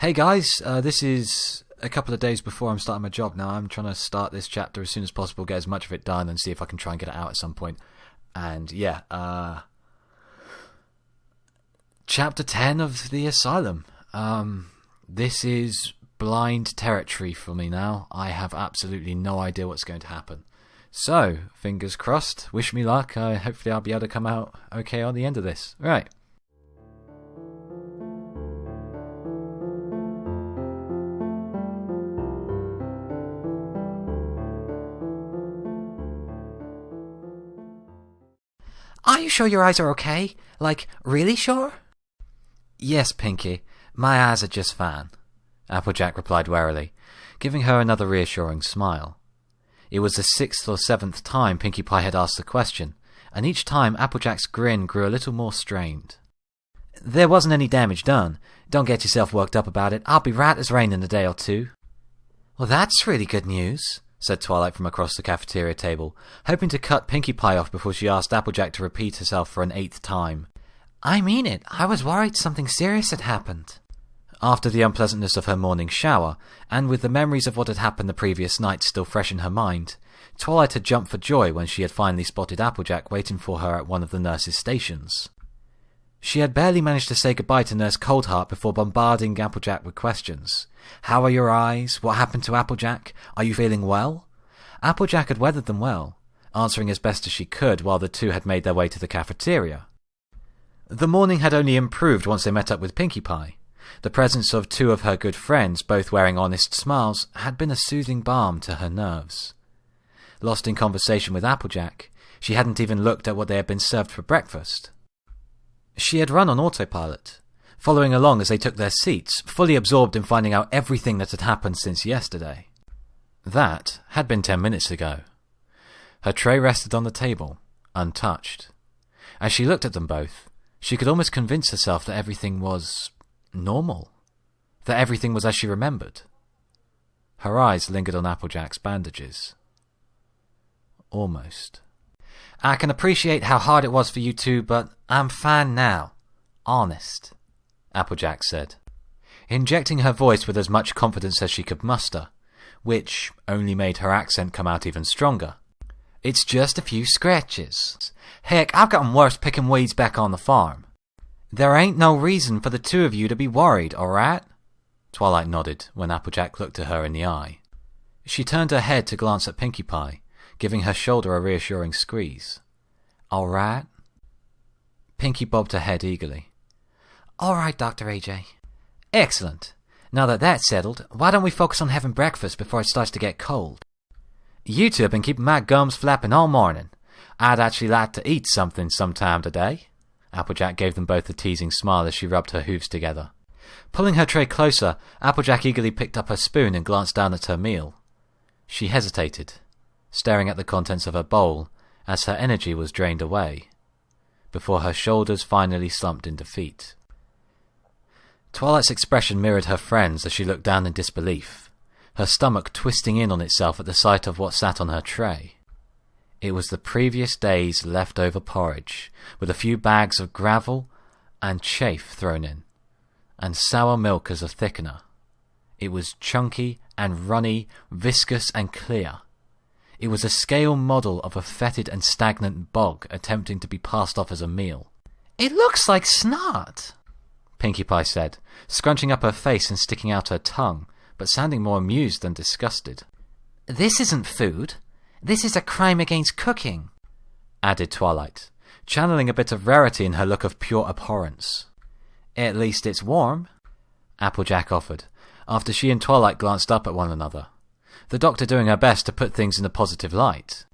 Hey guys, this is a couple of days before I'm starting my job now. I'm trying to start this chapter as soon as possible, get as much of it done, and see if I can try and get it out at some point. And yeah, Chapter 10 of the Asylum. This is blind territory for me now. I have absolutely no idea what's going to happen. So, fingers crossed, wish me luck. Hopefully I'll be able to come out okay on the end of this. Right. Are you sure your eyes are okay? Like, really sure? Yes, Pinky. My eyes are just fine, Applejack replied warily, giving her another reassuring smile. It was the 6th or 7th time Pinkie Pie had asked the question, and each time Applejack's grin grew a little more strained. There wasn't any damage done. Don't get yourself worked up about it. I'll be right as rain in a day or two. Well, that's really good news, said Twilight from across the cafeteria table, hoping to cut Pinkie Pie off before she asked Applejack to repeat herself for an 8th time. I mean it. I was worried something serious had happened. After the unpleasantness of her morning shower, and with the memories of what had happened the previous night still fresh in her mind, Twilight had jumped for joy when she had finally spotted Applejack waiting for her at one of the nurse's stations. She had barely managed to say goodbye to Nurse Coldheart before bombarding Applejack with questions. How are your eyes? What happened to Applejack? Are you feeling well? Applejack had weathered them well, answering as best as she could while the two had made their way to the cafeteria. The morning had only improved once they met up with Pinkie Pie. The presence of two of her good friends, both wearing honest smiles, had been a soothing balm to her nerves. Lost in conversation with Applejack, she hadn't even looked at what they had been served for breakfast. She had run on autopilot, following along as they took their seats, fully absorbed in finding out everything that had happened since yesterday. That had been 10 minutes ago. Her tray rested on the table, untouched. As she looked at them both, she could almost convince herself that everything was normal, that everything was as she remembered. Her eyes lingered on Applejack's bandages. Almost. I can appreciate how hard it was for you two, but I'm fine now. Honest, Applejack said, injecting her voice with as much confidence as she could muster, which only made her accent come out even stronger. It's just a few scratches. Heck, I've gotten worse picking weeds back on the farm. There ain't no reason for the two of you to be worried, all right? Twilight nodded when Applejack looked at her in the eye. She turned her head to glance at Pinkie Pie, giving her shoulder a reassuring squeeze. All right? Pinkie bobbed her head eagerly. All right, Dr. AJ. Excellent. Now that that's settled, why don't we focus on having breakfast before it starts to get cold? You two have been keeping my gums flapping all morning. I'd actually like to eat something sometime today. Applejack gave them both a teasing smile as she rubbed her hooves together. Pulling her tray closer, Applejack eagerly picked up her spoon and glanced down at her meal. She hesitated, staring at the contents of her bowl as her energy was drained away, before her shoulders finally slumped in defeat. Twilight's expression mirrored her friend's as she looked down in disbelief, her stomach twisting in on itself at the sight of what sat on her tray. It was the previous day's leftover porridge, with a few bags of gravel and chaff thrown in, and sour milk as a thickener. It was chunky and runny, viscous and clear. It was a scale model of a fetid and stagnant bog attempting to be passed off as a meal. It looks like snot, Pinkie Pie said, scrunching up her face and sticking out her tongue, but sounding more amused than disgusted. This isn't food. This is a crime against cooking, added Twilight, channeling a bit of rarity in her look of pure abhorrence. At least it's warm, Applejack offered, after she and Twilight glanced up at one another, the doctor doing her best to put things in a positive light.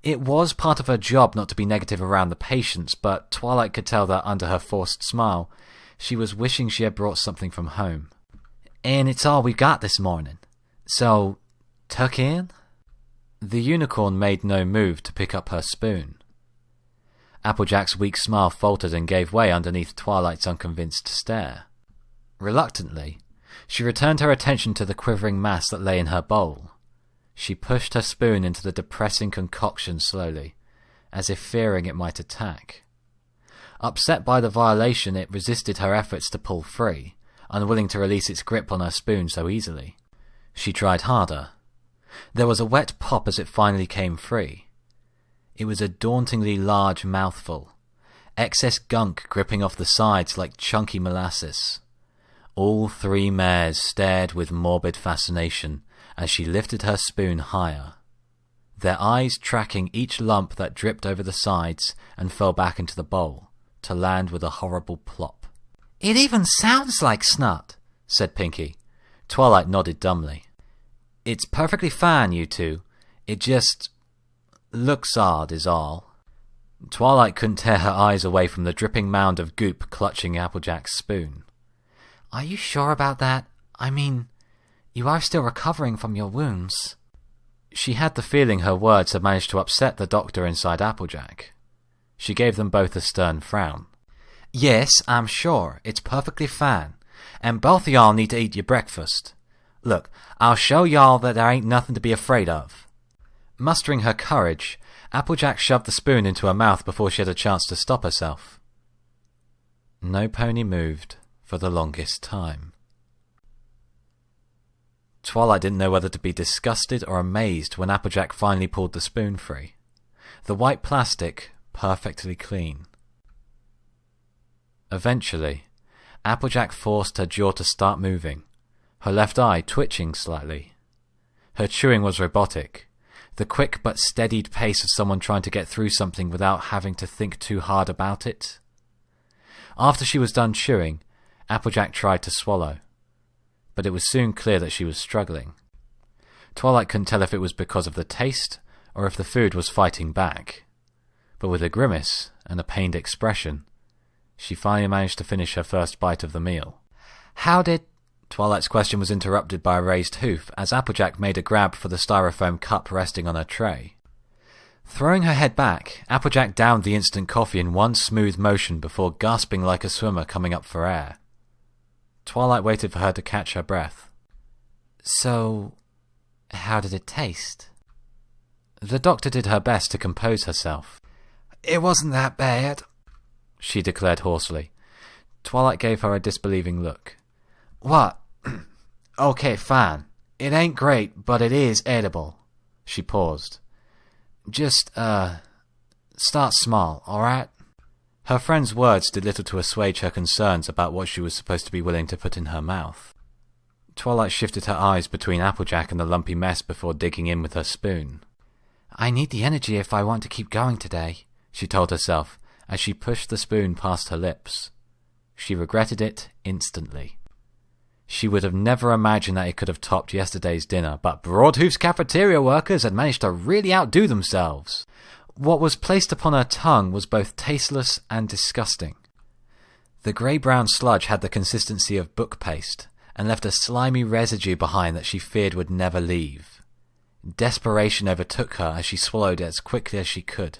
It was part of her job not to be negative around the patients, but Twilight could tell that under her forced smile, she was wishing she had brought something from home. And it's all we've got this morning. So, tuck in? The unicorn made no move to pick up her spoon. Applejack's weak smile faltered and gave way underneath Twilight's unconvinced stare. Reluctantly, she returned her attention to the quivering mass that lay in her bowl. She pushed her spoon into the depressing concoction slowly, as if fearing it might attack. Upset by the violation, it resisted her efforts to pull free, unwilling to release its grip on her spoon so easily. She tried harder. There was a wet pop as it finally came free. It was a dauntingly large mouthful, excess gunk gripping off the sides like chunky molasses. All three mares stared with morbid fascination as she lifted her spoon higher, their eyes tracking each lump that dripped over the sides and fell back into the bowl, to land with a horrible plop. "It even sounds like snot," said Pinky. Twilight nodded dumbly. "It's perfectly fine, you two. It just looks odd is all." Twilight couldn't tear her eyes away from the dripping mound of goop clutching Applejack's spoon. "Are you sure about that? I mean, you are still recovering from your wounds." She had the feeling her words had managed to upset the doctor inside Applejack. She gave them both a stern frown. "Yes, I'm sure. It's perfectly fine. And both of y'all need to eat your breakfast. Look, I'll show y'all that there ain't nothing to be afraid of." Mustering her courage, Applejack shoved the spoon into her mouth before she had a chance to stop herself. No pony moved for the longest time. Twilight didn't know whether to be disgusted or amazed when Applejack finally pulled the spoon free. The white plastic, perfectly clean. Eventually, Applejack forced her jaw to start moving, her left eye twitching slightly. Her chewing was robotic, the quick but steadied pace of someone trying to get through something without having to think too hard about it. After she was done chewing, Applejack tried to swallow, but it was soon clear that she was struggling. Twilight couldn't tell if it was because of the taste or if the food was fighting back, but with a grimace and a pained expression, she finally managed to finish her first bite of the meal. "How did—" Twilight's question was interrupted by a raised hoof as Applejack made a grab for the styrofoam cup resting on her tray. Throwing her head back, Applejack downed the instant coffee in one smooth motion before gasping like a swimmer coming up for air. Twilight waited for her to catch her breath. "So, how did it taste?" The doctor did her best to compose herself. "It wasn't that bad," she declared hoarsely. Twilight gave her a disbelieving look. "What? Okay, fine. It ain't great, but it is edible." She paused. "Just, start small, alright?" Her friend's words did little to assuage her concerns about what she was supposed to be willing to put in her mouth. Twilight shifted her eyes between Applejack and the lumpy mess before digging in with her spoon. "I need the energy if I want to keep going today," she told herself as she pushed the spoon past her lips. She regretted it instantly. She would have never imagined that it could have topped yesterday's dinner, but Broadhoof's cafeteria workers had managed to really outdo themselves. What was placed upon her tongue was both tasteless and disgusting. The grey-brown sludge had the consistency of book paste and left a slimy residue behind that she feared would never leave. Desperation overtook her as she swallowed it as quickly as she could,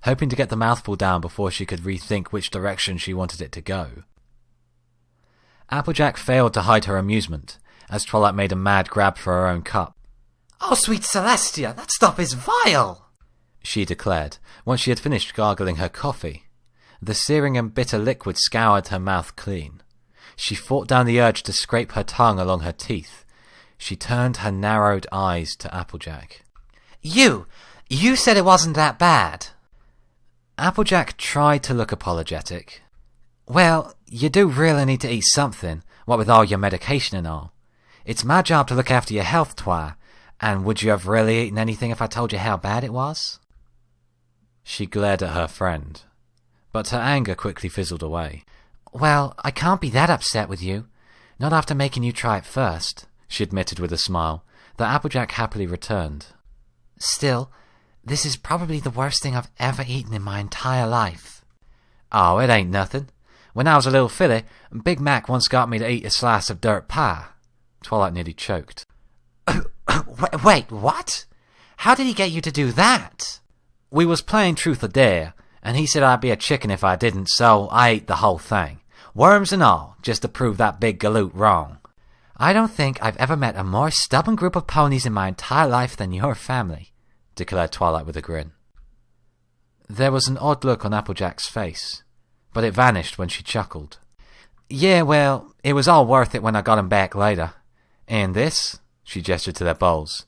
hoping to get the mouthful down before she could rethink which direction she wanted it to go. Applejack failed to hide her amusement as Twilight made a mad grab for her own cup. "Oh, sweet Celestia, that stuff is vile!" she declared, once she had finished gargling her coffee. The searing and bitter liquid scoured her mouth clean. She fought down the urge to scrape her tongue along her teeth. She turned her narrowed eyes to Applejack. You said it wasn't that bad." Applejack tried to look apologetic. "Well, you do really need to eat something, what with all your medication and all. It's my job to look after your health, Twi, and would you have really eaten anything if I told you how bad it was?" She glared at her friend, but her anger quickly fizzled away. "Well, I can't be that upset with you. Not after making you try it first," she admitted with a smile that Applejack happily returned. "Still, this is probably the worst thing I've ever eaten in my entire life." "Oh, it ain't nothing. When I was a little filly, Big Mac once got me to eat a slice of dirt pie." Twilight nearly choked. Wait, what? How did he get you to do that?" "We was playing Truth or Dare, and he said I'd be a chicken if I didn't, so I ate the whole thing. Worms and all, just to prove that big galoot wrong." "I don't think I've ever met a more stubborn group of ponies in my entire life than your family," declared Twilight with a grin. There was an odd look on Applejack's face, but it vanished when she chuckled. Yeah, well, it was all worth it when I got 'em back later. And this," she gestured to their bowls,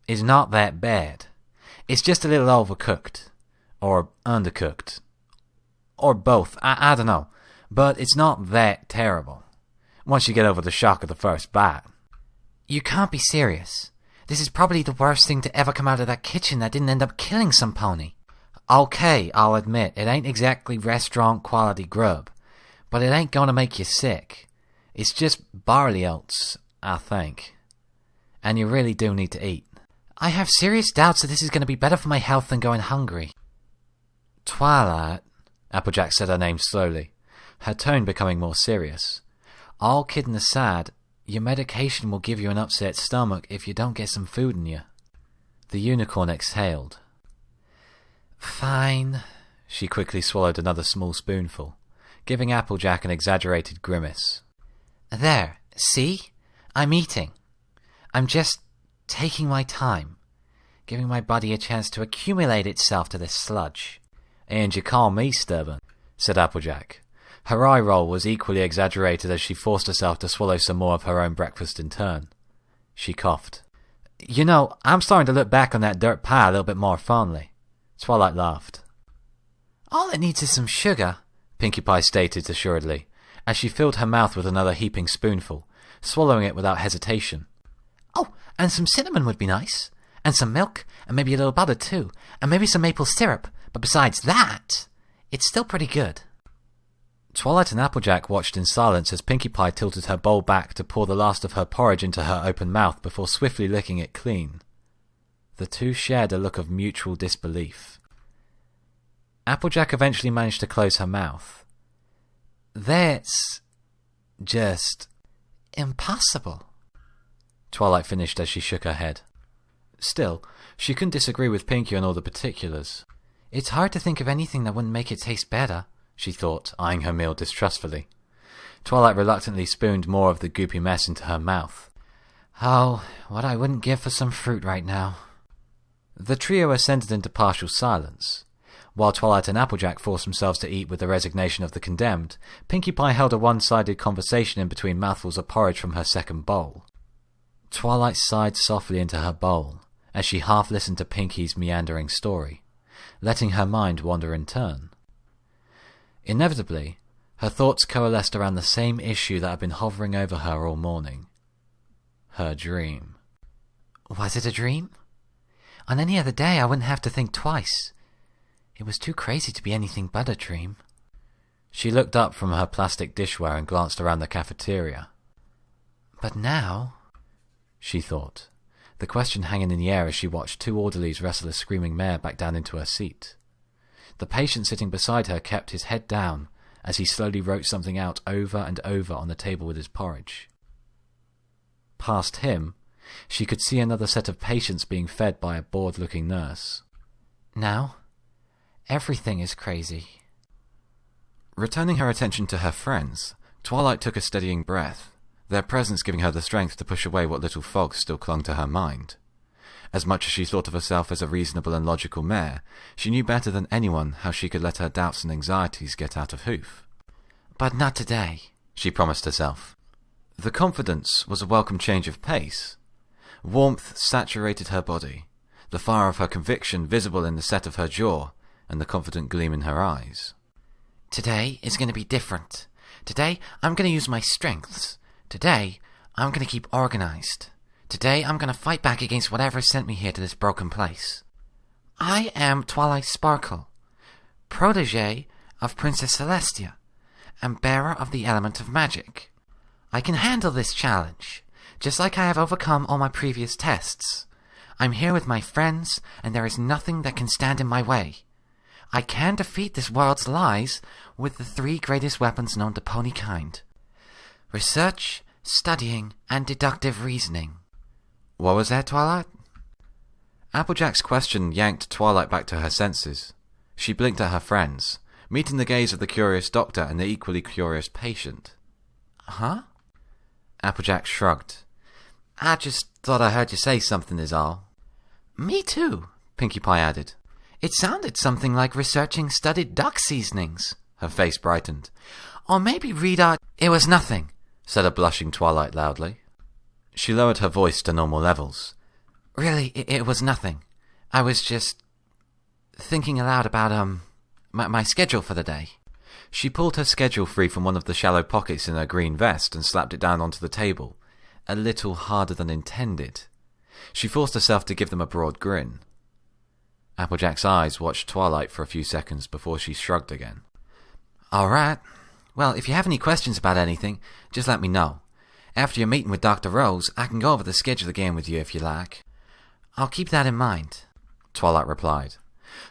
"is not that bad. It's just a little overcooked. Or undercooked. Or both, I don't know. But it's not that terrible. Once you get over the shock of the first bite." You can't be serious. This is probably the worst thing to ever come out of that kitchen that didn't end up killing some pony. Okay, I'll admit, it ain't exactly restaurant-quality grub. But it ain't gonna make you sick. It's just barley oats, I think. And you really do need to eat. I have serious doubts that this is going to be better for my health than going hungry. Twilight, Applejack said her name slowly, her tone becoming more serious. All kidding aside, your medication will give you an upset stomach if you don't get some food in you. The unicorn exhaled. Fine. She quickly swallowed another small spoonful, giving Applejack an exaggerated grimace. There, see? I'm eating. I'm just taking my time, giving my body a chance to accumulate itself to this sludge. And you call me stubborn, said Applejack. Her eye roll was equally exaggerated as she forced herself to swallow some more of her own breakfast in turn. She coughed. You know, I'm starting to look back on that dirt pie a little bit more fondly. Twilight laughed. All it needs is some sugar, Pinkie Pie stated assuredly, as she filled her mouth with another heaping spoonful, swallowing it without hesitation. Oh, and some cinnamon would be nice. And some milk, and maybe a little butter too, and maybe some maple syrup. But besides that, it's still pretty good. Twilight and Applejack watched in silence as Pinkie Pie tilted her bowl back to pour the last of her porridge into her open mouth before swiftly licking it clean. The two shared a look of mutual disbelief. Applejack eventually managed to close her mouth. That's just impossible, Twilight finished as she shook her head. Still, she couldn't disagree with Pinkie on all the particulars. It's hard to think of anything that wouldn't make it taste better, she thought, eyeing her meal distrustfully. Twilight reluctantly spooned more of the goopy mess into her mouth. Oh, what I wouldn't give for some fruit right now. The trio ascended into partial silence. While Twilight and Applejack forced themselves to eat with the resignation of the condemned, Pinkie Pie held a one-sided conversation in between mouthfuls of porridge from her second bowl. Twilight sighed softly into her bowl as she half listened to Pinkie's meandering story, letting her mind wander in turn. Inevitably, her thoughts coalesced around the same issue that had been hovering over her all morning. Her dream. Was it a dream? On any other day I wouldn't have to think twice. It was too crazy to be anything but a dream. She looked up from her plastic dishware and glanced around the cafeteria. But now, she thought, the question hanging in the air as she watched two orderlies wrestle a screaming mare back down into her seat. The patient sitting beside her kept his head down as he slowly wrote something out over and over on the table with his porridge. Past him, she could see another set of patients being fed by a bored-looking nurse. Now, everything is crazy. Returning her attention to her friends, Twilight took a steadying breath, their presence giving her the strength to push away what little fog still clung to her mind. As much as she thought of herself as a reasonable and logical mare, she knew better than anyone how she could let her doubts and anxieties get out of hoof. But not today, she promised herself. The confidence was a welcome change of pace. Warmth saturated her body, the fire of her conviction visible in the set of her jaw and the confident gleam in her eyes. Today is going to be different. Today I'm going to use my strengths. Today I'm going to keep organized. Today I'm going to fight back against whatever sent me here to this broken place. I am Twilight Sparkle, protégé of Princess Celestia, and bearer of the element of magic. I can handle this challenge, just like I have overcome all my previous tests. I'm here with my friends, and there is nothing that can stand in my way. I can defeat this world's lies with the 3 greatest weapons known to ponykind: research, studying, and deductive reasoning. What was that, Twilight? Applejack's question yanked Twilight back to her senses. She blinked at her friends, meeting the gaze of the curious doctor and the equally curious patient. Huh? Applejack shrugged. I just thought I heard you say something is all. Me too, Pinkie Pie added. It sounded something like researching studied duck seasonings. Her face brightened. Or maybe read out, "It was nothing," said a blushing Twilight loudly. She lowered her voice to normal levels. "Really, it was nothing. I was just thinking aloud about, my schedule for the day." She pulled her schedule free from one of the shallow pockets in her green vest and slapped it down onto the table, a little harder than intended. She forced herself to give them a broad grin. Applejack's eyes watched Twilight for a few seconds before she shrugged again. "All right. Well, if you have any questions about anything, just let me know. After your meeting with Dr. Rose, I can go over the schedule again with you if you like." "I'll keep that in mind," Twilight replied,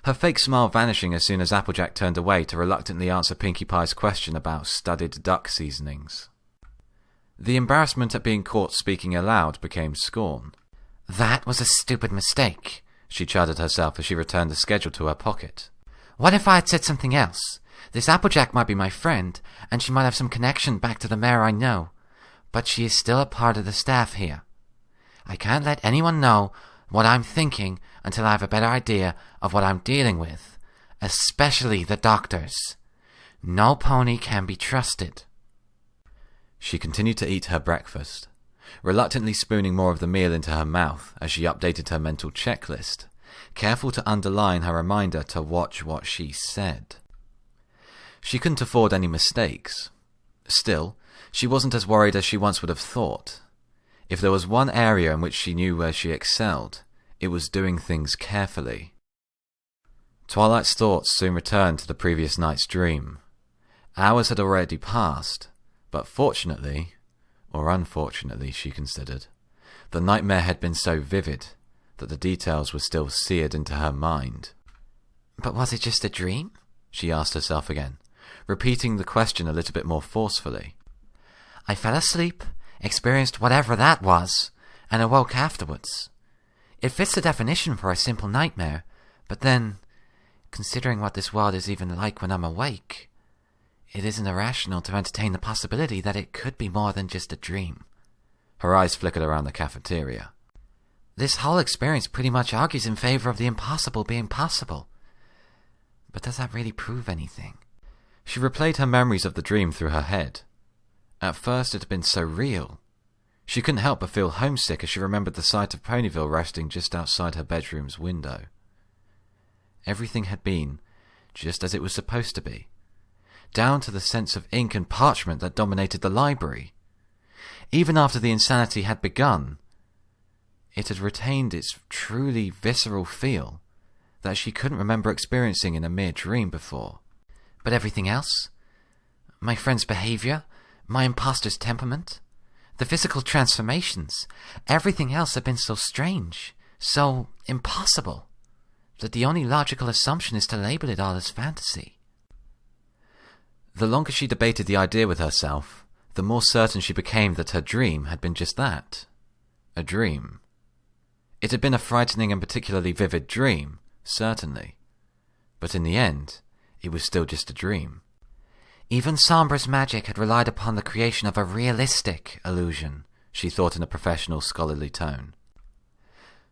her fake smile vanishing as soon as Applejack turned away to reluctantly answer Pinkie Pie's question about studded duck seasonings. The embarrassment at being caught speaking aloud became scorn. "That was a stupid mistake," she chided herself as she returned the schedule to her pocket. "What if I had said something else? This Applejack might be my friend, and she might have some connection back to the mayor I know, but she is still a part of the staff here. I can't let anyone know what I'm thinking until I have a better idea of what I'm dealing with, especially the doctors. No pony can be trusted." She continued to eat her breakfast, reluctantly spooning more of the meal into her mouth as she updated her mental checklist, careful to underline her reminder to watch what she said. She couldn't afford any mistakes. Still, she wasn't as worried as she once would have thought. If there was one area in which she knew where she excelled, it was doing things carefully. Twilight's thoughts soon returned to the previous night's dream. Hours had already passed, but fortunately, or unfortunately, she considered, the nightmare had been so vivid that the details were still seared into her mind. "But was it just a dream?" she asked herself again, repeating the question a little bit more forcefully. "I fell asleep, experienced whatever that was, and awoke afterwards. It fits the definition for a simple nightmare, but then, considering what this world is even like when I'm awake, it isn't irrational to entertain the possibility that it could be more than just a dream." Her eyes flickered around the cafeteria. "This whole experience pretty much argues in favor of the impossible being possible. But does that really prove anything?" She replayed her memories of the dream through her head. At first it had been so real. She couldn't help but feel homesick as she remembered the sight of Ponyville resting just outside her bedroom's window. Everything had been just as it was supposed to be, down to the sense of ink and parchment that dominated the library. Even after the insanity had begun, it had retained its truly visceral feel that she couldn't remember experiencing in a mere dream before. But everything else? My friend's behavior, my imposter's temperament, the physical transformations, everything else had been so strange, so impossible, that the only logical assumption is to label it all as fantasy. The longer she debated the idea with herself, the more certain she became that her dream had been just that, a dream. It had been a frightening and particularly vivid dream, certainly, but in the end, it was still just a dream. Even Sombra's magic had relied upon the creation of a realistic illusion, she thought in a professional, scholarly tone.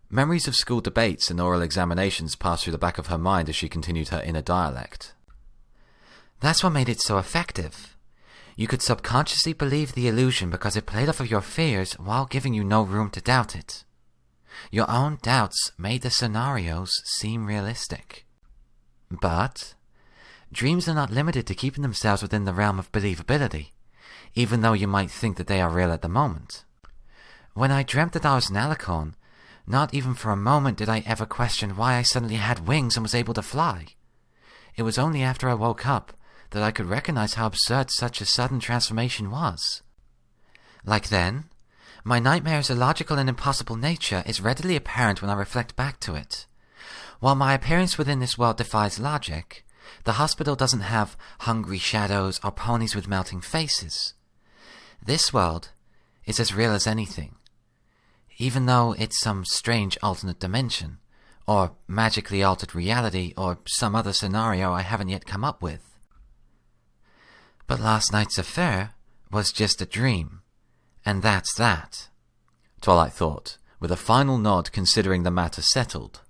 Memories of school debates and oral examinations passed through the back of her mind as she continued her inner dialect. That's what made it so effective. You could subconsciously believe the illusion because it played off of your fears while giving you no room to doubt it. Your own doubts made the scenarios seem realistic. But dreams are not limited to keeping themselves within the realm of believability, even though you might think that they are real at the moment. When I dreamt that I was an alicorn, not even for a moment did I ever question why I suddenly had wings and was able to fly. It was only after I woke up that I could recognize how absurd such a sudden transformation was. Like then, my nightmare's illogical and impossible nature is readily apparent when I reflect back to it. While my appearance within this world defies logic, the hospital doesn't have hungry shadows or ponies with melting faces. This world is as real as anything, even though it's some strange alternate dimension, or magically altered reality, or some other scenario I haven't yet come up with. But last night's affair was just a dream, and that's that, Twilight thought, with a final nod considering the matter settled.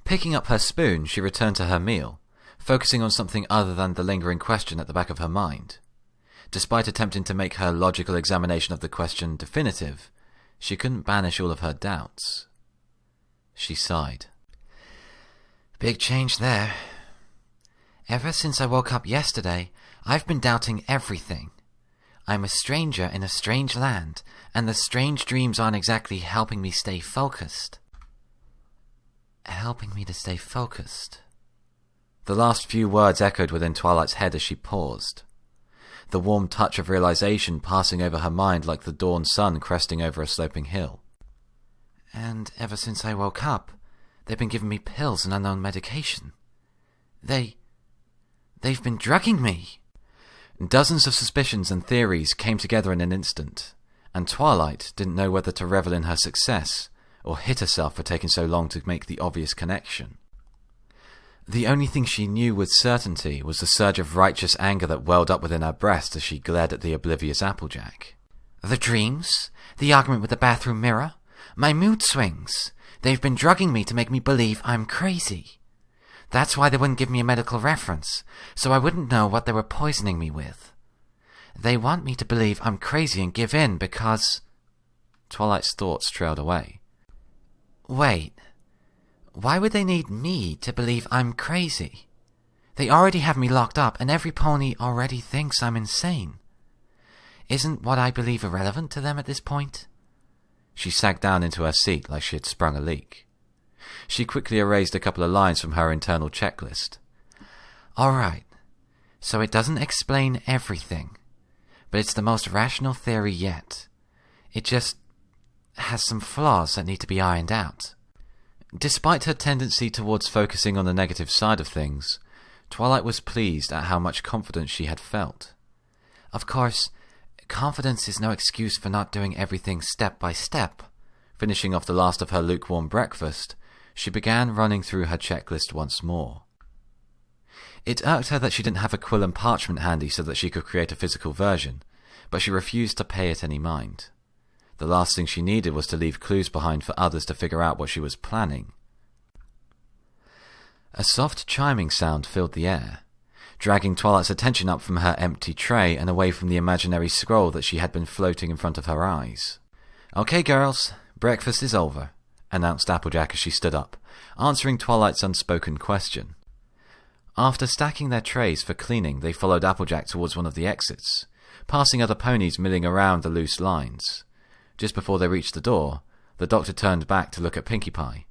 Picking up her spoon, she returned to her meal, focusing on something other than the lingering question at the back of her mind. Despite attempting to make her logical examination of the question definitive, she couldn't banish all of her doubts. She sighed. Big change there. Ever since I woke up yesterday, I've been doubting everything. I'm a stranger in a strange land, and the strange dreams aren't exactly helping me stay focused. Helping me to stay focused. The last few words echoed within Twilight's head as she paused. The warm touch of realization passing over her mind like the dawn sun cresting over a sloping hill. And ever since I woke up, they've been giving me pills and unknown medication. They've been drugging me. Dozens of suspicions and theories came together in an instant, and Twilight didn't know whether to revel in her success or hit herself for taking so long to make the obvious connection. The only thing she knew with certainty was the surge of righteous anger that welled up within her breast as she glared at the oblivious Applejack. The dreams, the argument with the bathroom mirror, my mood swings. They've been drugging me to make me believe I'm crazy. That's why they wouldn't give me a medical reference, so I wouldn't know what they were poisoning me with. They want me to believe I'm crazy and give in because... Twilight's thoughts trailed away. Wait. Why would they need me to believe I'm crazy? They already have me locked up, and every pony already thinks I'm insane. Isn't what I believe irrelevant to them at this point? She sagged down into her seat like she had sprung a leak. She quickly erased a couple of lines from her internal checklist. All right, so it doesn't explain everything, but it's the most rational theory yet. It just has some flaws that need to be ironed out. Despite her tendency towards focusing on the negative side of things, Twilight was pleased at how much confidence she had felt. Of course, confidence is no excuse for not doing everything step by step. Finishing off the last of her lukewarm breakfast, she began running through her checklist once more. It irked her that she didn't have a quill and parchment handy so that she could create a physical version, but she refused to pay it any mind. The last thing she needed was to leave clues behind for others to figure out what she was planning. A soft chiming sound filled the air, dragging Twilight's attention up from her empty tray and away from the imaginary scroll that she had been floating in front of her eyes. Okay, girls, breakfast is over, announced Applejack as she stood up, answering Twilight's unspoken question. After stacking their trays for cleaning, they followed Applejack towards one of the exits, passing other ponies milling around the loose lines. Just before they reached the door, the doctor turned back to look at Pinkie Pie.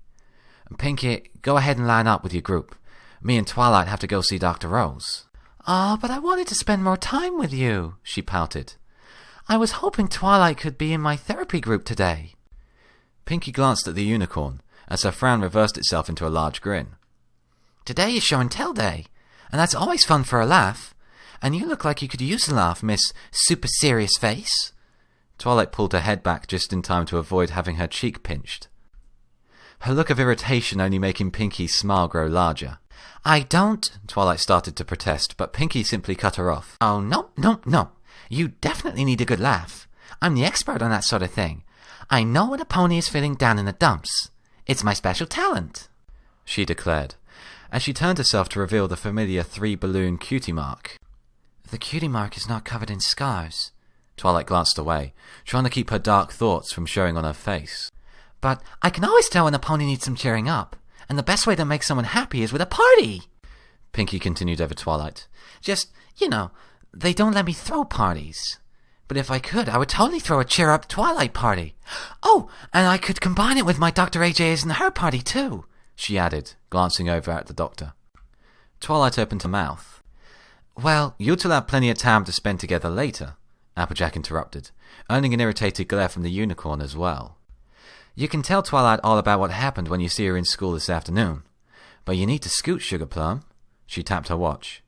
Pinkie, go ahead and line up with your group. Me and Twilight have to go see Dr. Rose. Ah, but I wanted to spend more time with you, she pouted. I was hoping Twilight could be in my therapy group today. Pinkie glanced at the unicorn, as her frown reversed itself into a large grin. Today is show and tell day, and that's always fun for a laugh. And you look like you could use a laugh, Miss Super Serious Face. Twilight pulled her head back just in time to avoid having her cheek pinched. Her look of irritation only making Pinkie's smile grow larger. I don't... Twilight started to protest, but Pinkie simply cut her off. Oh, no. You definitely need a good laugh. I'm the expert on that sort of thing. I know when a pony is feeling down in the dumps. It's my special talent, she declared, as she turned herself to reveal the familiar 3-balloon cutie mark. The cutie mark is not covered in scars. Twilight glanced away, trying to keep her dark thoughts from showing on her face. But I can always tell when a pony needs some cheering up, and the best way to make someone happy is with a party, Pinkie continued over Twilight. Just, they don't let me throw parties. But if I could, I would totally throw a cheer-up Twilight party. Oh, and I could combine it with my Dr. AJ's and her party too, she added, glancing over at the doctor. Twilight opened her mouth. Well, you two will have plenty of time to spend together later, Applejack interrupted, earning an irritated glare from the unicorn as well. You can tell Twilight all about what happened when you see her in school this afternoon. But you need to scoot, Sugar Plum. She tapped her watch.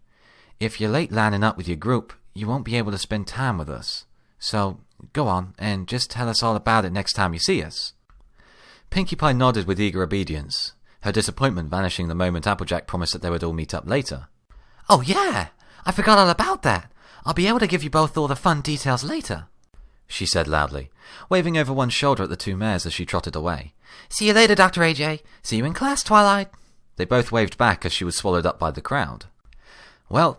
If you're late lining up with your group, you won't be able to spend time with us. So, go on, and just tell us all about it next time you see us. Pinkie Pie nodded with eager obedience, her disappointment vanishing the moment Applejack promised that they would all meet up later. Oh yeah! I forgot all about that! I'll be able to give you both all the fun details later, she said loudly, waving over one shoulder at the two mares as she trotted away. See you later, Dr. AJ. See you in class, Twilight. They both waved back as she was swallowed up by the crowd. Well,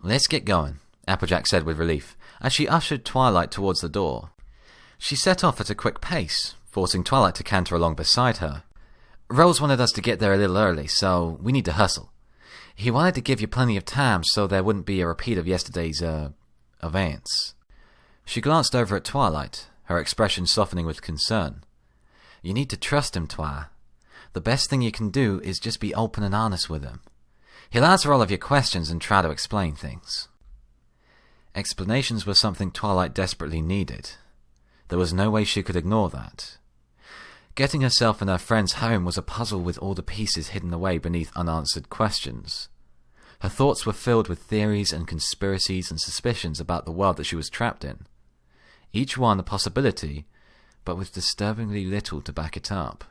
let's get going, Applejack said with relief. as she ushered Twilight towards the door. She set off at a quick pace, forcing Twilight to canter along beside her. Rose wanted us to get there a little early, so we need to hustle. He wanted to give you plenty of time so there wouldn't be a repeat of yesterday's, events. She glanced over at Twilight, her expression softening with concern. You need to trust him, Twi. The best thing you can do is just be open and honest with him. He'll answer all of your questions and try to explain things. Explanations were something Twilight desperately needed. There was no way she could ignore that. Getting herself and her friend's home was a puzzle with all the pieces hidden away beneath unanswered questions. Her thoughts were filled with theories and conspiracies and suspicions about the world that she was trapped in. Each one a possibility, but with disturbingly little to back it up.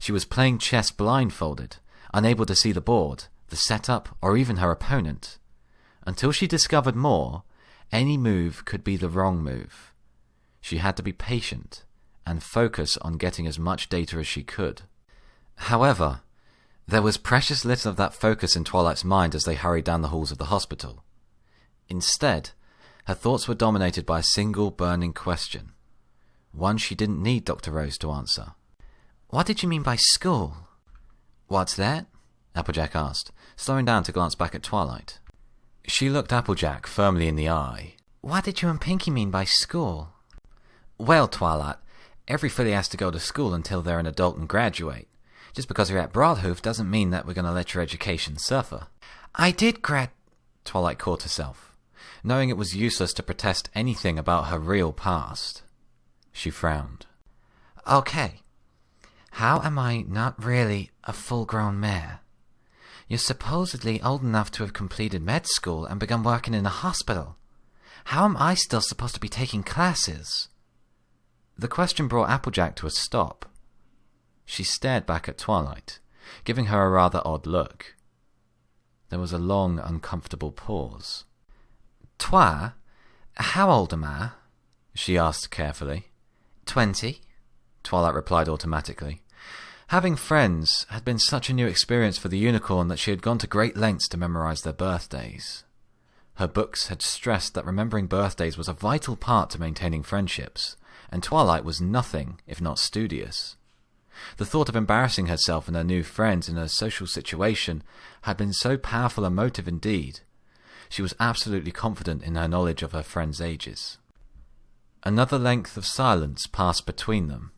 She was playing chess blindfolded, unable to see the board, the setup, or even her opponent. Until she discovered more, any move could be the wrong move. She had to be patient and focus on getting as much data as she could. However, there was precious little of that focus in Twilight's mind as they hurried down the halls of the hospital. Instead, her thoughts were dominated by a single burning question. One she didn't need Dr. Rose to answer. What did you mean by school? What's that? Applejack asked, slowing down to glance back at Twilight. She looked Applejack firmly in the eye. What did you and Pinky mean by school? Well, Twilight, every filly has to go to school until they're an adult and graduate. Just because you're at Broadhoof doesn't mean that we're going to let your education suffer. I did Twilight caught herself, knowing it was useless to protest anything about her real past. She frowned. Okay. How am I not really a full-grown mare? You're supposedly old enough to have completed med school and begun working in a hospital. How am I still supposed to be taking classes? The question brought Applejack to a stop. She stared back at Twilight, giving her a rather odd look. There was a long, uncomfortable pause. Twi, how old am I? She asked carefully. 20, Twilight replied automatically. Having friends had been such a new experience for the unicorn that she had gone to great lengths to memorize their birthdays. Her books had stressed that remembering birthdays was a vital part to maintaining friendships, and Twilight was nothing if not studious. The thought of embarrassing herself and her new friends in a social situation had been so powerful a motive indeed. She was absolutely confident in her knowledge of her friends' ages. Another length of silence passed between them,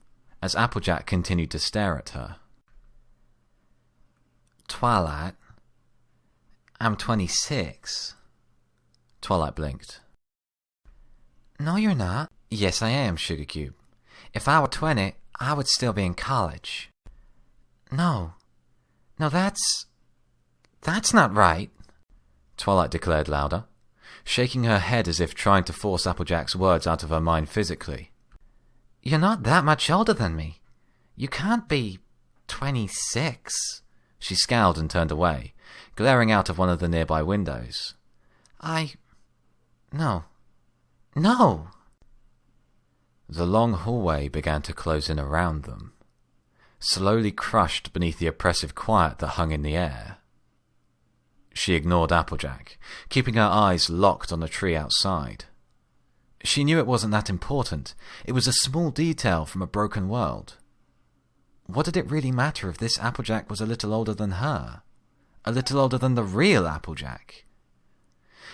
as Applejack continued to stare at her. Twilight, I'm 26. Twilight blinked. No, you're not. Yes, I am, Sugar Cube. If I were 20, I would still be in college. No, that's not right, Twilight declared louder, shaking her head as if trying to force Applejack's words out of her mind physically. You're not that much older than me. You can't be 26. She scowled and turned away, glaring out of one of the nearby windows. No. The long hallway began to close in around them, slowly crushed beneath the oppressive quiet that hung in the air. She ignored Applejack, keeping her eyes locked on the tree outside. She knew it wasn't that important. It was a small detail from a broken world. What did it really matter if this Applejack was a little older than her? A little older than the real Applejack?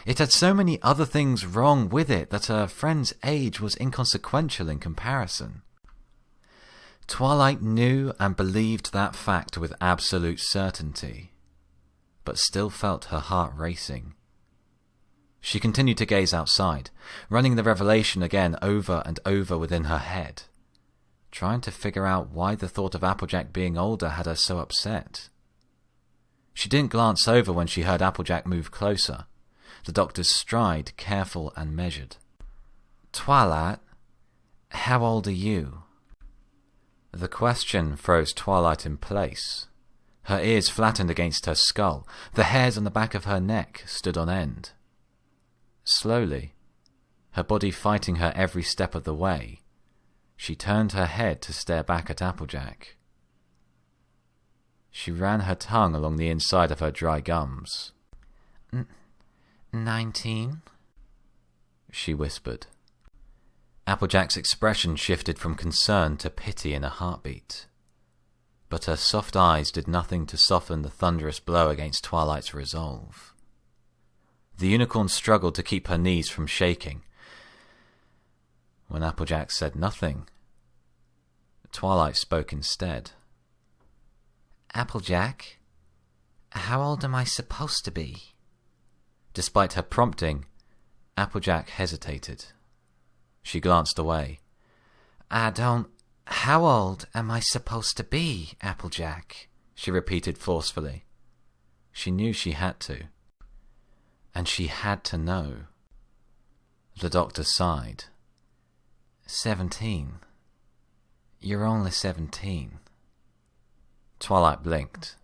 It had so many other things wrong with it that her friend's age was inconsequential in comparison. Twilight knew and believed that fact with absolute certainty, but still felt her heart racing. She continued to gaze outside, running the revelation again over and over within her head, trying to figure out why the thought of Applejack being older had her so upset. She didn't glance over when she heard Applejack move closer, the doctor's stride careful and measured. Twilight, how old are you? The question froze Twilight in place. Her ears flattened against her skull, the hairs on the back of her neck stood on end. Slowly, her body fighting her every step of the way, she turned her head to stare back at Applejack. She ran her tongue along the inside of her dry gums. 19? she whispered. Applejack's expression shifted from concern to pity in a heartbeat. But her soft eyes did nothing to soften the thunderous blow against Twilight's resolve. The unicorn struggled to keep her knees from shaking. When Applejack said nothing, Twilight spoke instead. Applejack, how old am I supposed to be? Despite her prompting, Applejack hesitated. She glanced away. How old am I supposed to be, Applejack? She repeated forcefully. She knew she had to. And she had to know. The doctor sighed. 17. You're only 17. Twilight blinked.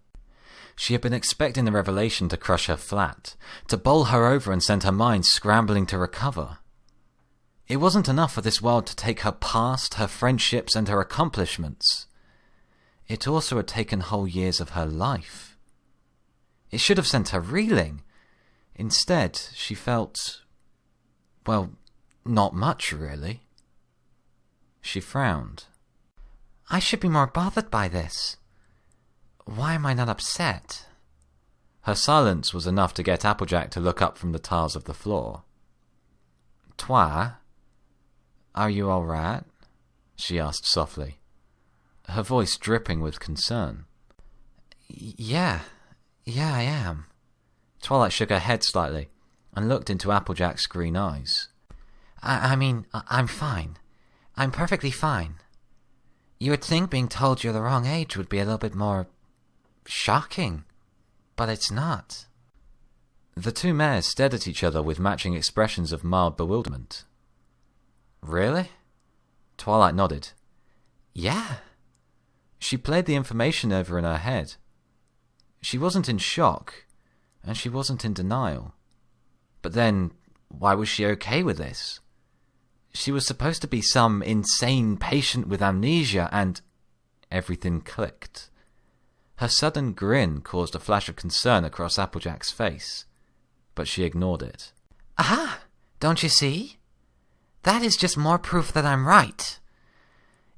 She had been expecting the revelation to crush her flat, to bowl her over and send her mind scrambling to recover. It wasn't enough for this world to take her past, her friendships, and her accomplishments. It also had taken whole years of her life. It should have sent her reeling. Instead, she felt, well, not much, really. She frowned. I should be more bothered by this. Why am I not upset? Her silence was enough to get Applejack to look up from the tiles of the floor. Twi, are you all right? She asked softly, her voice dripping with concern. Yeah, I am. Twilight shook her head slightly and looked into Applejack's green eyes. I mean, I'm fine. I'm perfectly fine. You would think being told you're the wrong age would be a little bit more shocking, but it's not. The two mares stared at each other with matching expressions of mild bewilderment. Really? Twilight nodded. Yeah. She played the information over in her head. She wasn't in shock, and she wasn't in denial. But then, why was she okay with this? She was supposed to be some insane patient with amnesia, and everything clicked. Her sudden grin caused a flash of concern across Applejack's face, but she ignored it. Aha! Don't you see? That is just more proof that I'm right.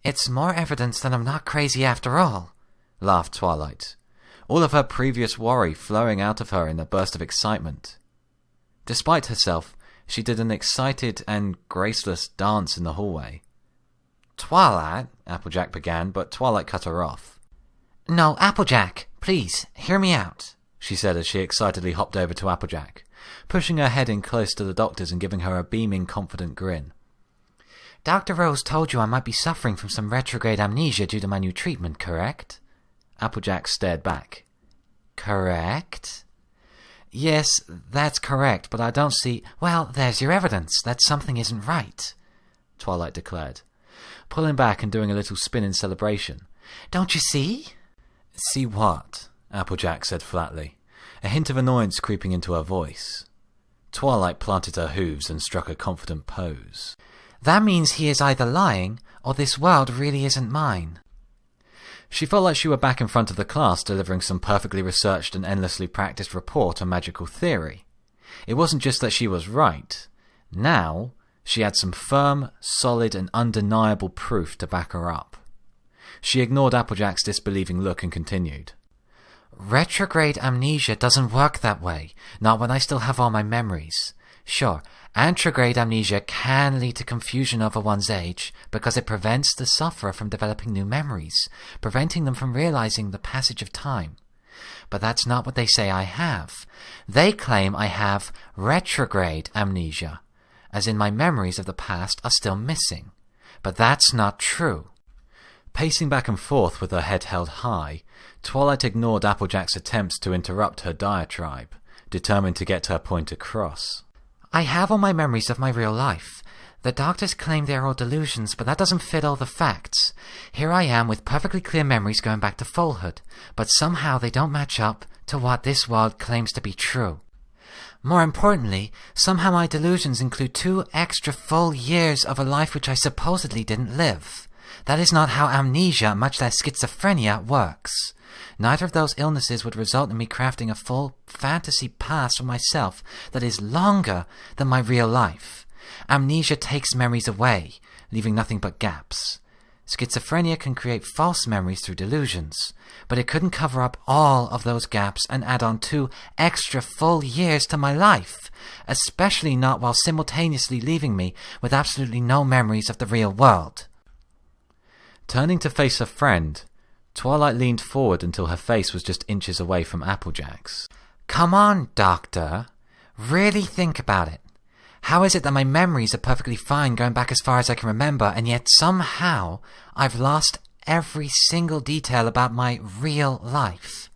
It's more evidence that I'm not crazy after all, laughed Twilight, all of her previous worry flowing out of her in a burst of excitement. Despite herself, she did an excited and graceless dance in the hallway. Twilight, Applejack began, but Twilight cut her off. No, Applejack, please, hear me out, she said as she excitedly hopped over to Applejack, pushing her head in close to the doctor's and giving her a beaming, confident grin. Dr. Rose told you I might be suffering from some retrograde amnesia due to my new treatment, correct? Applejack stared back. Correct? Yes, that's correct, but I don't see... Well, there's your evidence that something isn't right, Twilight declared, pulling back and doing a little spin in celebration. Don't you see? See what? Applejack said flatly, a hint of annoyance creeping into her voice. Twilight planted her hooves and struck a confident pose. That means he is either lying, or this world really isn't mine. She felt like she were back in front of the class delivering some perfectly researched and endlessly practiced report on magical theory. It wasn't just that she was right. Now, she had some firm, solid and undeniable proof to back her up. She ignored Applejack's disbelieving look and continued. Retrograde amnesia doesn't work that way, not when I still have all my memories. Sure, antrograde amnesia can lead to confusion over one's age because it prevents the sufferer from developing new memories, preventing them from realizing the passage of time. But that's not what they say I have. They claim I have retrograde amnesia, as in my memories of the past are still missing. But that's not true. Pacing back and forth with her head held high, Twilight ignored Applejack's attempts to interrupt her diatribe, determined to get her point across. I have all my memories of my real life. The doctors claim they are all delusions, but that doesn't fit all the facts. Here I am with perfectly clear memories going back to foalhood, but somehow they don't match up to what this world claims to be true. More importantly, somehow my delusions include 2 extra full years of a life which I supposedly didn't live. That is not how amnesia, much less schizophrenia, works. Neither of those illnesses would result in me crafting a full fantasy past for myself that is longer than my real life. Amnesia takes memories away, leaving nothing but gaps. Schizophrenia can create false memories through delusions, but it couldn't cover up all of those gaps and add on 2 extra full years to my life, especially not while simultaneously leaving me with absolutely no memories of the real world. Turning to face her friend, Twilight leaned forward until her face was just inches away from Applejack's. Come on, Doctor. Really think about it. How is it that my memories are perfectly fine going back as far as I can remember, and yet somehow I've lost every single detail about my real life?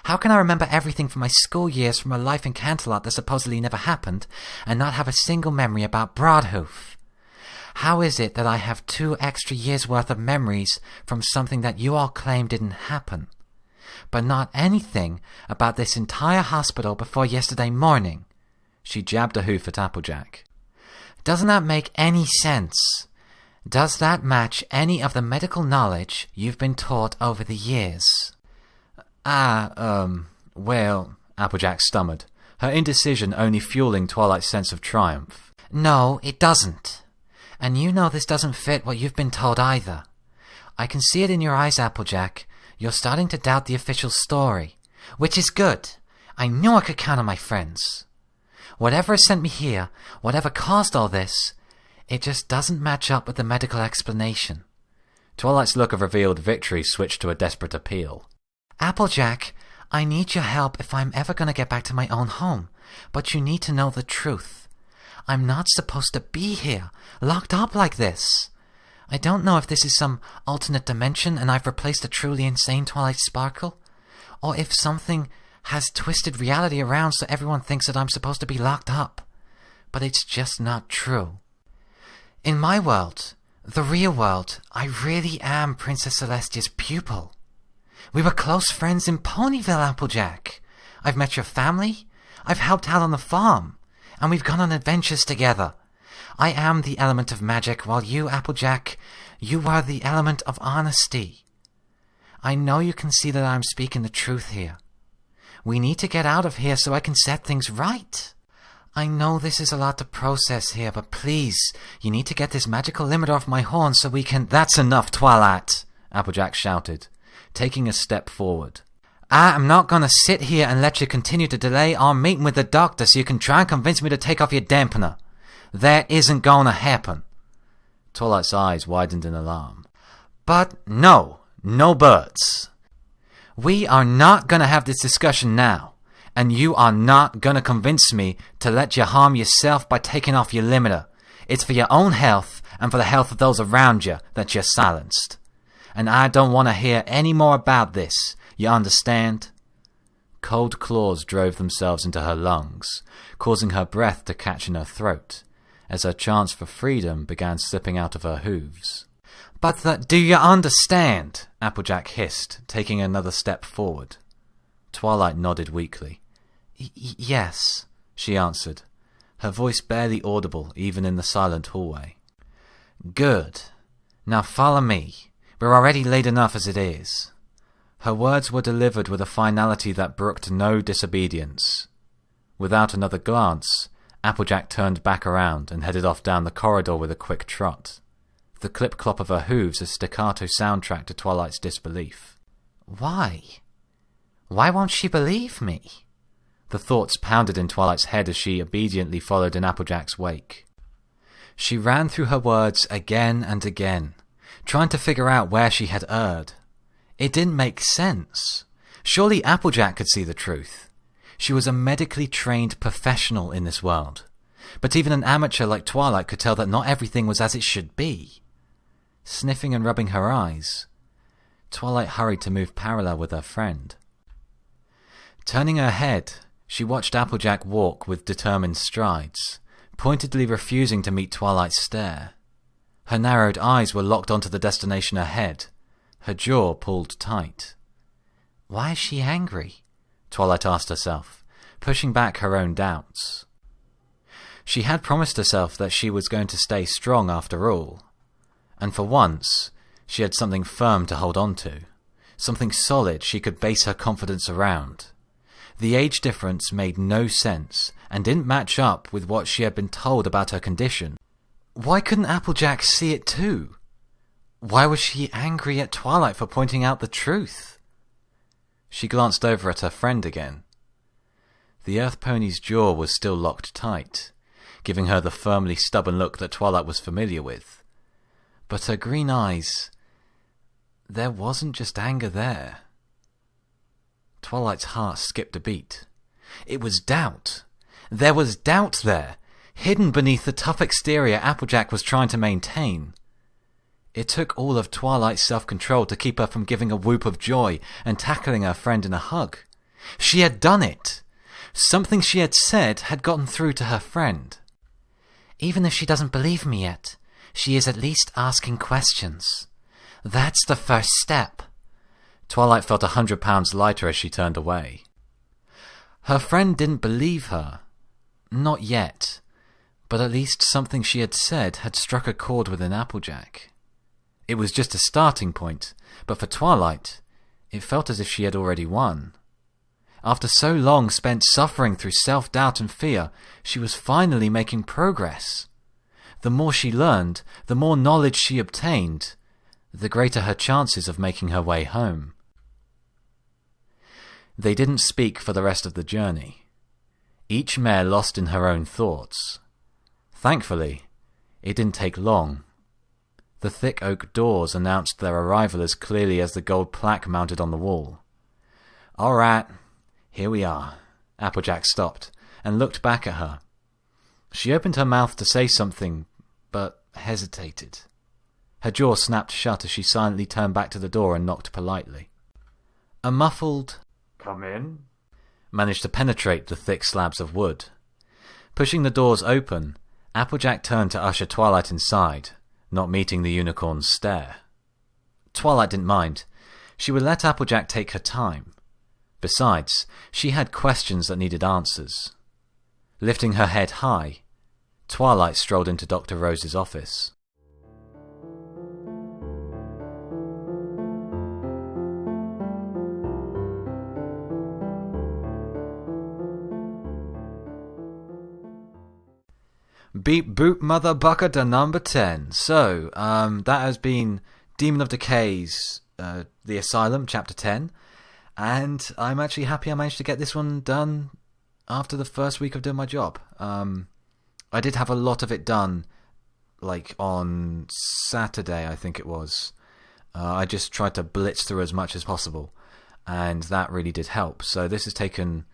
How can I remember everything from my school years from a life in Canterlot that supposedly never happened, and not have a single memory about Broadhoof? How is it that I have 2 extra years' worth of memories from something that you all claim didn't happen, but not anything about this entire hospital before yesterday morning? She jabbed a hoof at Applejack. Doesn't that make any sense? Does that match any of the medical knowledge you've been taught over the years? Well, Applejack stammered, her indecision only fueling Twilight's sense of triumph. No, it doesn't. And you know this doesn't fit what you've been told either. I can see it in your eyes, Applejack. You're starting to doubt the official story, which is good. I knew I could count on my friends. Whatever has sent me here, whatever caused all this, it just doesn't match up with the medical explanation. Twilight's look of revealed victory switched to a desperate appeal. Applejack, I need your help if I'm ever going to get back to my own home, but you need to know the truth. I'm not supposed to be here, locked up like this. I don't know if this is some alternate dimension and I've replaced a truly insane Twilight Sparkle, or if something has twisted reality around so everyone thinks that I'm supposed to be locked up. But it's just not true. In my world, the real world, I really am Princess Celestia's pupil. We were close friends in Ponyville, Applejack. I've met your family, I've helped out on the farm, and we've gone on adventures together. I am the element of magic, while you, Applejack, you are the element of honesty. I know you can see that I'm speaking the truth here. We need to get out of here so I can set things right. I know this is a lot to process here, but please, you need to get this magical limit off my horn so we can— That's enough, Twilight! Applejack shouted, taking a step forward. I am not going to sit here and let you continue to delay our meeting with the doctor so you can try and convince me to take off your dampener. That isn't going to happen. Twilight's eyes widened in alarm. But no buts. We are not going to have this discussion now, and you are not going to convince me to let you harm yourself by taking off your limiter. It's for your own health and for the health of those around you that you're silenced. And I don't want to hear any more about this. You understand? Cold claws drove themselves into her lungs, causing her breath to catch in her throat, as her chance for freedom began slipping out of her hooves. But do you understand? Applejack hissed, taking another step forward. Twilight nodded weakly. Yes, she answered, her voice barely audible even in the silent hallway. Good. Now follow me. We're already late enough as it is. Her words were delivered with a finality that brooked no disobedience. Without another glance, Applejack turned back around and headed off down the corridor with a quick trot, the clip-clop of her hooves a staccato soundtrack to Twilight's disbelief. Why? Why won't she believe me? The thoughts pounded in Twilight's head as she obediently followed in Applejack's wake. She ran through her words again and again, trying to figure out where she had erred. It didn't make sense. Surely Applejack could see the truth. She was a medically trained professional in this world, but even an amateur like Twilight could tell that not everything was as it should be. Sniffing and rubbing her eyes, Twilight hurried to move parallel with her friend. Turning her head, she watched Applejack walk with determined strides, pointedly refusing to meet Twilight's stare. Her narrowed eyes were locked onto the destination ahead, her jaw pulled tight. Why is she angry? Twilight asked herself, pushing back her own doubts. She had promised herself that she was going to stay strong after all, and for once she had something firm to hold on to, something solid she could base her confidence around. The age difference made no sense, and didn't match up with what she had been told about her condition. Why couldn't Applejack see it too? Why was she angry at Twilight for pointing out the truth? She glanced over at her friend again. The Earth Pony's jaw was still locked tight, giving her the firmly stubborn look that Twilight was familiar with. But her green eyes... there wasn't just anger there. Twilight's heart skipped a beat. It was doubt. There was doubt there, hidden beneath the tough exterior Applejack was trying to maintain. It took all of Twilight's self-control to keep her from giving a whoop of joy and tackling her friend in a hug. She had done it! Something she had said had gotten through to her friend. Even if she doesn't believe me yet, she is at least asking questions. That's the first step. Twilight felt 100 pounds lighter as she turned away. Her friend didn't believe her. Not yet. But at least something she had said had struck a chord within Applejack. It was just a starting point, but for Twilight, it felt as if she had already won. After so long spent suffering through self-doubt and fear, she was finally making progress. The more she learned, the more knowledge she obtained, the greater her chances of making her way home. They didn't speak for the rest of the journey, each mare lost in her own thoughts. Thankfully, it didn't take long. The thick oak doors announced their arrival as clearly as the gold plaque mounted on the wall. "All right, here we are." Applejack stopped and looked back at her. She opened her mouth to say something, but hesitated. Her jaw snapped shut as she silently turned back to the door and knocked politely. A muffled "Come in" managed to penetrate the thick slabs of wood. Pushing the doors open, Applejack turned to usher Twilight inside, not meeting the unicorn's stare. Twilight didn't mind. She would let Applejack take her time. Besides, she had questions that needed answers. Lifting her head high, Twilight strolled into Dr. Rose's office. Beep boop mother bucker to number 10. So, that has been Deamon of Decay's The Asylum, Chapter 10. And I'm actually happy I managed to get this one done after the first week of doing my job. I did have a lot of it done, like on Saturday, I think it was. I just tried to blitz through as much as possible, and that really did help. So this has taken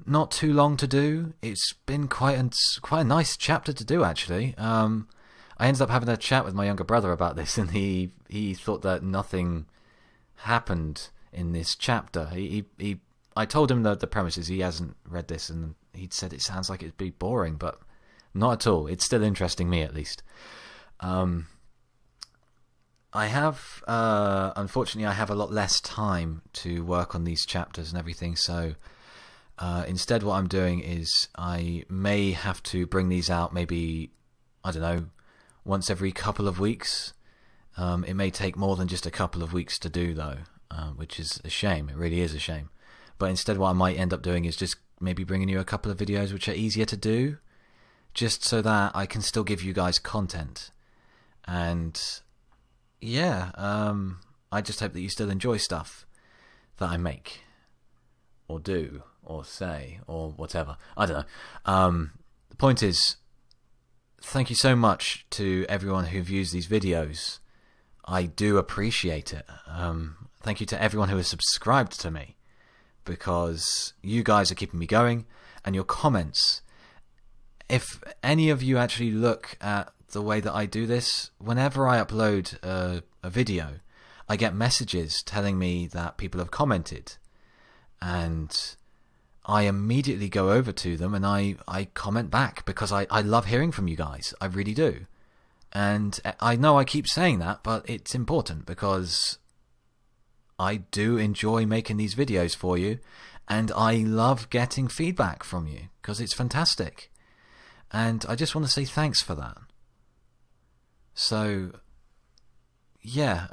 not too long to do. It's been quite a nice chapter to do, actually. I ended up having a chat with my younger brother about this, and he thought that nothing happened in this chapter. I told him the premises. He hasn't read this, and he'd said it sounds like it'd be boring, but not at all. It's still interesting me, at least. I have, unfortunately, I have a lot less time to work on these chapters and everything, so instead what I'm doing is I may have to bring these out maybe, I don't know, once every couple of weeks. It may take more than just a couple of weeks to do, though, which is a shame. It really is a shame. But instead what I might end up doing is just maybe bringing you a couple of videos which are easier to do, just so that I can still give you guys content. And yeah, I just hope that you still enjoy stuff that I make, or do, or say, or whatever. I don't know. The point is, thank you so much to everyone who views these videos. I do appreciate it. Thank you to everyone who has subscribed to me, because you guys are keeping me going, and your comments. If any of you actually look at the way that I do this, whenever I upload a video, I get messages telling me that people have commented, and I immediately go over to them and I comment back, because I love hearing from you guys. I really do. And I know I keep saying that, but it's important, because I do enjoy making these videos for you, and I love getting feedback from you, because it's fantastic. And I just want to say thanks for that. So, yeah,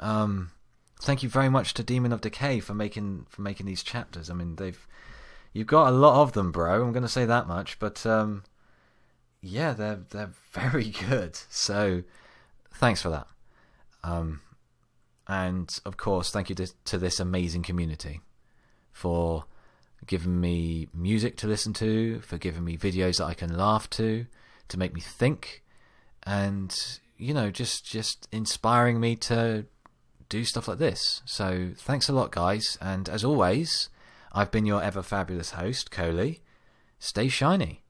thank you very much to Deamon of Decay for making these chapters. I mean, they've, You've got a lot of them, bro. I'm going to say that much. But yeah, they're very good. So thanks for that. And of course, thank you to this amazing community for giving me music to listen to, for giving me videos that I can laugh to make me think, and just inspiring me to do stuff like this. So thanks a lot, guys, and as always, I've been your ever fabulous host, Coley. Stay shiny.